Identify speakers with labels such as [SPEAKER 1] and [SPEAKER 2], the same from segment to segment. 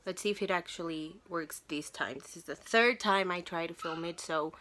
[SPEAKER 1] Let's see if it actually works this time. This is the third time I try to film it, so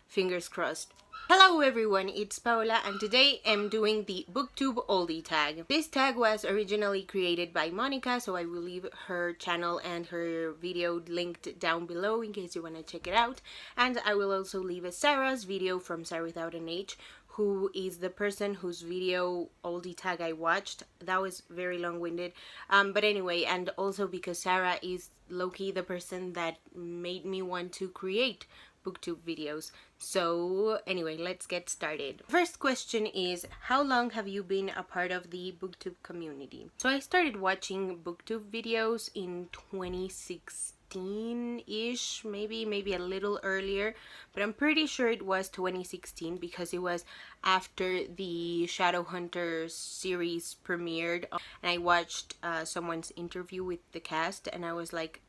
[SPEAKER 1] fingers crossed. Hello everyone, it's Paola and today I'm doing the BookTube Oldie Tag. This tag was originally created by Monica, so I will leave her channel and her video linked down below in case you want to check it out. And I will also leave a Sarah's video from Sarah Without an H, who is the person whose video Oldie Tag I watched. That was very long-winded. But anyway, and also because Sarah is low-key the person that made me want to create BookTube videos. So anyway, let's get started. First question is, how long have you been a part of the BookTube community? So I started watching BookTube videos in 2016-ish, maybe a little earlier, but I'm pretty sure it was 2016 because it was after the Shadowhunters series premiered, and I watched someone's interview with the cast and I was like,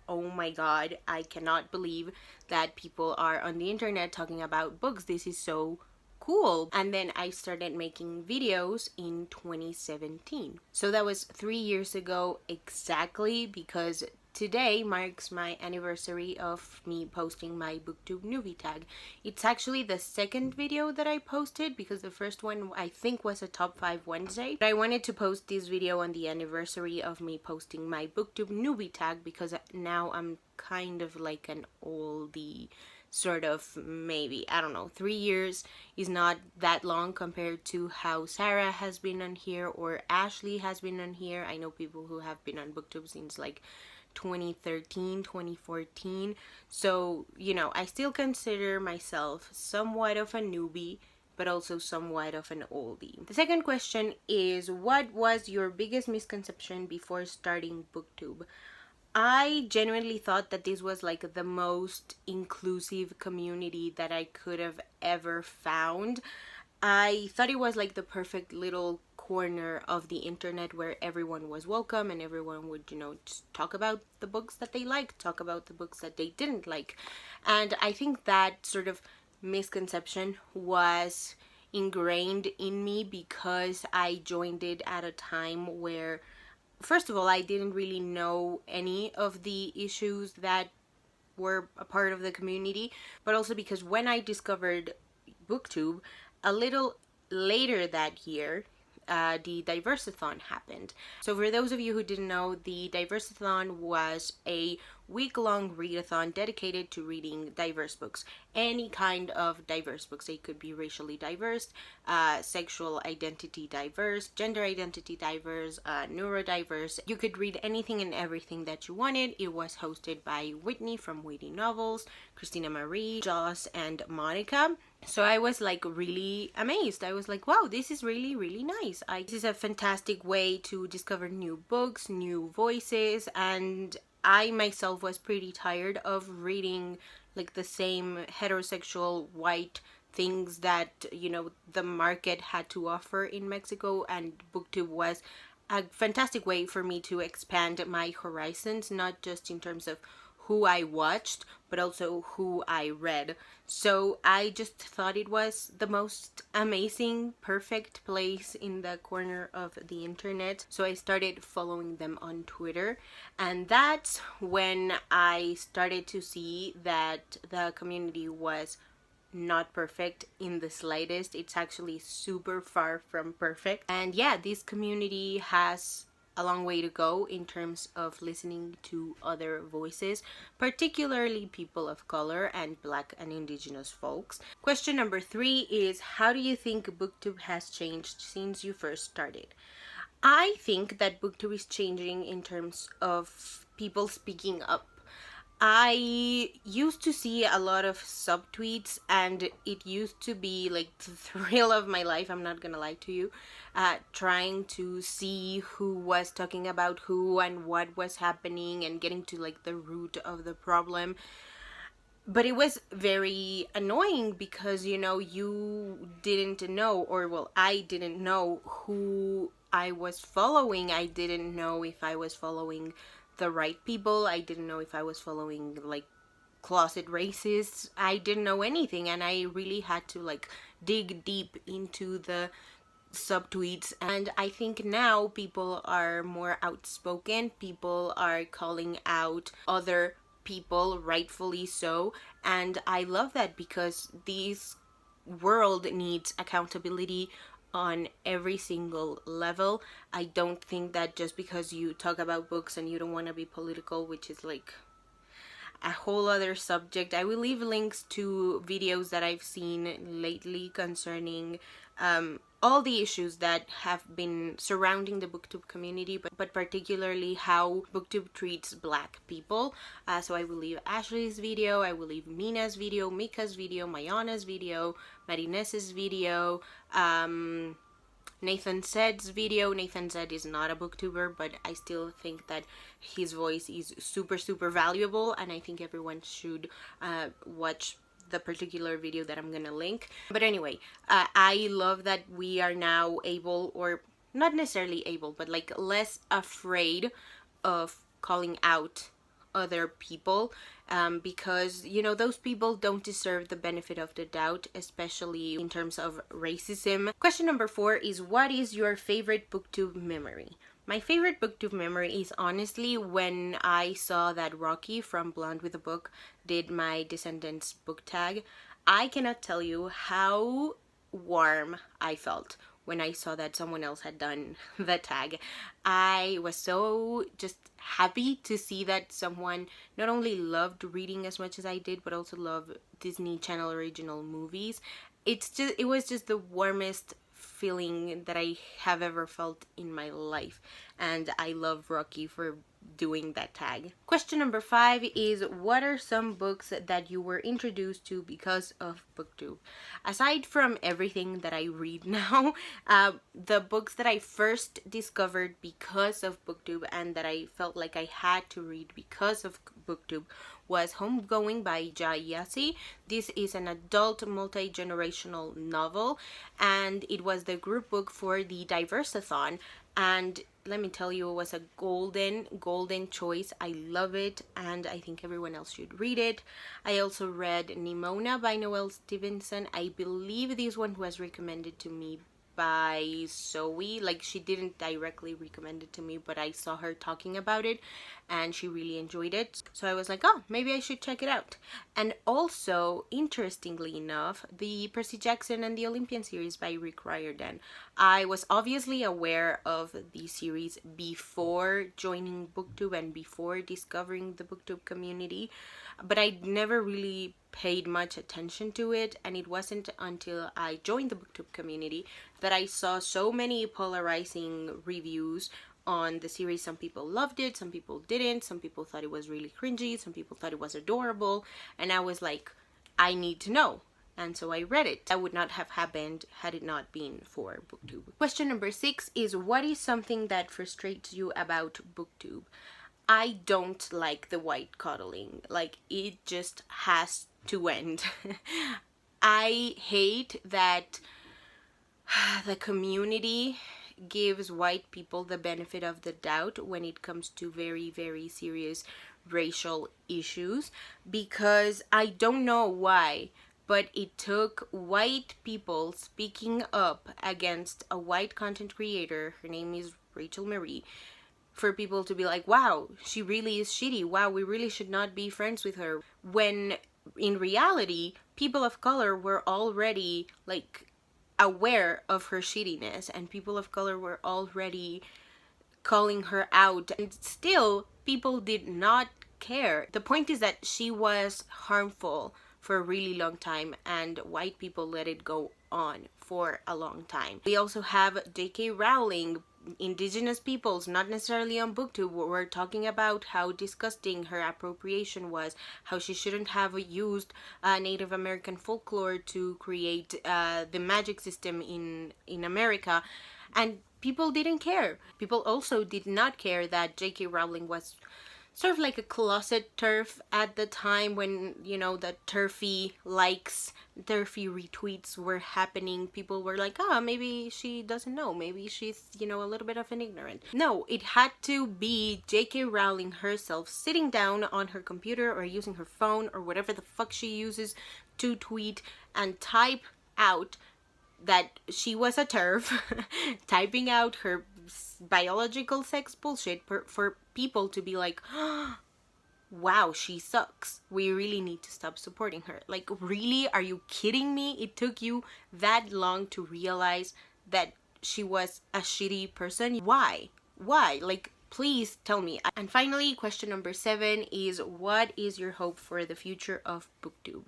[SPEAKER 1] oh my god, I cannot believe that people are on the internet talking about books. This is so cool. And then I started making videos in 2017. So that was 3 years ago exactly, because today marks my anniversary of me posting my BookTube newbie tag. It's actually the second video that I posted because the first one I think was a top 5 Wednesday. But I wanted to post this video on the anniversary of me posting my BookTube newbie tag because now I'm kind of like an oldie, sort of, maybe, I don't know, 3 years is not that long compared to how Sarah has been on here or Ashley has been on here. I know people who have been on BookTube since like 2013, 2014. So, you know, I still consider myself somewhat of a newbie, but also somewhat of an oldie. The second question is, what was your biggest misconception before starting BookTube? I genuinely thought that this was like the most inclusive community that I could have ever found. I thought it was like the perfect little corner of the internet where everyone was welcome and everyone would, you know, just talk about the books that they liked, talk about the books that they didn't like. And I think that sort of misconception was ingrained in me because I joined it at a time where, first of all, I didn't really know any of the issues that were a part of the community, but also because when I discovered BookTube, a little later that year, the Diversathon happened. So for those of you who didn't know, the Diversathon was a week-long readathon dedicated to reading diverse books. Any kind of diverse books. They could be racially diverse, sexual identity diverse, gender identity diverse, neurodiverse. You could read anything and everything that you wanted. It was hosted by Whitney from Witty Novels, Christina Marie, Joss, and Monica. So I was like really amazed. I was like, wow, this is really, really nice. This is a fantastic way to discover new books, new voices, and I myself was pretty tired of reading like the same heterosexual white things that, you know, the market had to offer in Mexico, and BookTube was a fantastic way for me to expand my horizons, not just in terms of who I watched, but also who I read. So I just thought it was the most amazing, perfect place in the corner of the internet. So I started following them on Twitter, and that's when I started to see that the community was not perfect in the slightest. It's actually super far from perfect. And yeah, this community has a long way to go in terms of listening to other voices, particularly people of color and Black and Indigenous folks. Question number 3 is, how do you think BookTube has changed since you first started? I think that BookTube is changing in terms of people speaking up. I used to see a lot of subtweets, and it used to be like the thrill of my life, I'm not gonna lie to you, trying to see who was talking about who and what was happening and getting to like the root of the problem. But it was very annoying because, you know, you didn't know, or well, I didn't know who I was following. I didn't know if I was following the right people. I didn't know if I was following like closet racists. I didn't know anything, and I really had to like dig deep into the subtweets, and I think now people are more outspoken. People are calling out other people, rightfully so, and I love that because this world needs accountability on every single level. I don't think that just because you talk about books and you don't want to be political, which is like a whole other subject. I will leave links to videos that I've seen lately concerning all the issues that have been surrounding the booktube community, but particularly how booktube treats black people. So I will leave Ashley's video, I will leave Mina's video, Mika's video, Mayana's video, Marines's video, Nathan Zed's video. Nathan Zed is not a booktuber, but I still think that his voice is super valuable, and I think everyone should watch the particular video that I'm gonna link. But anyway, I love that we are now able, or not necessarily able, but like less afraid of calling out other people, because you know those people don't deserve the benefit of the doubt, especially in terms of racism. Question number 4 is, what is your favorite booktube memory? My favorite booktube memory is honestly when I saw that Rocky from Blonde with a Book did my Descendants book tag. I cannot tell you how warm I felt when I saw that someone else had done the tag. I was so just happy to see that someone not only loved reading as much as I did, but also loved Disney Channel original movies. It was just the warmest feeling that I have ever felt in my life, and I love Rocky for doing that tag. Question number 5 is, what are some books that you were introduced to because of booktube? Aside from everything that I read now, the books that I first discovered because of booktube and that I felt like I had to read because of booktube was Homegoing by Jai Yasi. This is an adult multi-generational novel, and it was the group book for the Diversathon, and let me tell you, it was a golden choice. I love it, and I think everyone else should read it. I also read Nimona by Noelle Stevenson. I believe this one was recommended to me by Zoe. Like, she didn't directly recommend it to me, but I saw her talking about it and she really enjoyed it, so I was like, oh, maybe I should check it out. And also, interestingly enough, the Percy Jackson and the Olympian series by Rick Riordan. I was obviously aware of the series before joining booktube and before discovering the booktube community, but I never really paid much attention to it, and it wasn't until I joined the booktube community that I saw so many polarizing reviews on the series. Some people loved it, some people didn't, some people thought it was really cringy, some people thought it was adorable, and I was like, I need to know. And so I read it. That would not have happened had it not been for booktube. Question number 6 is, what is something that frustrates you about booktube? I don't like the white coddling. Like, it just has to end. I hate that the community gives white people the benefit of the doubt when it comes to very serious racial issues, because I don't know why, but it took white people speaking up against a white content creator, her name is Rachel Marie, for people to be like, wow, she really is shitty, wow, we really should not be friends with her, when in reality people of color were already like aware of her shittiness, and people of color were already calling her out, and still people did not care. The point is that she was harmful for a really long time, and white people let it go on for a long time. We also have J.K. Rowling. Indigenous peoples, not necessarily on booktube, were talking about how disgusting her appropriation was, how she shouldn't have used Native American folklore to create the magic system in America, and people didn't care. People also did not care that J.K. Rowling was sort of like a closet TERF at the time when, you know, the TERFy likes, TERFy retweets were happening. People were like, oh, maybe she doesn't know, maybe she's, you know, a little bit of an ignorant. No, it had to be J.K. Rowling herself sitting down on her computer or using her phone or whatever the fuck she uses to tweet and type out that she was a TERF typing out her biological sex bullshit for people to be like, wow, she sucks. We really need to stop supporting her. Like, really? Are you kidding me? It took you that long to realize that she was a shitty person? Why? Why? Like, please tell me. And finally, question number 7 is, what is your hope for the future of BookTube?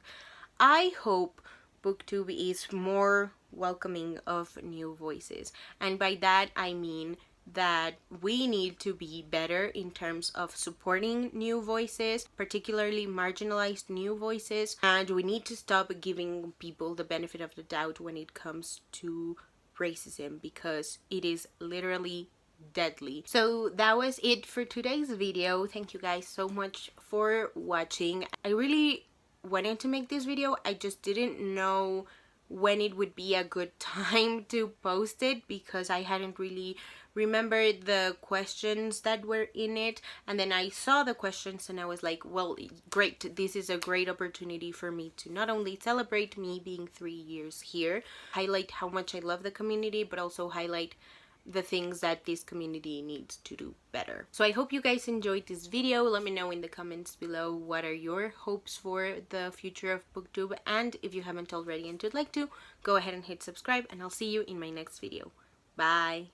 [SPEAKER 1] I hope BookTube is more welcoming of new voices. And by that, I mean that we need to be better in terms of supporting new voices, particularly marginalized new voices, and we need to stop giving people the benefit of the doubt when it comes to racism, because it is literally deadly. So that was it for today's video. Thank you guys so much for watching. I really wanted to make this video. I just didn't know when it would be a good time to post it, because I hadn't really remembered the questions that were in it, and then I saw the questions and I was like, well, great, this is a great opportunity for me to not only celebrate me being 3 years here, highlight how much I love the community, but also highlight the things that this community needs to do better. So I hope you guys enjoyed this video. Let me know in the comments below what are your hopes for the future of BookTube, and if you haven't already and would like to, go ahead and hit subscribe, and I'll see you in my next video. Bye!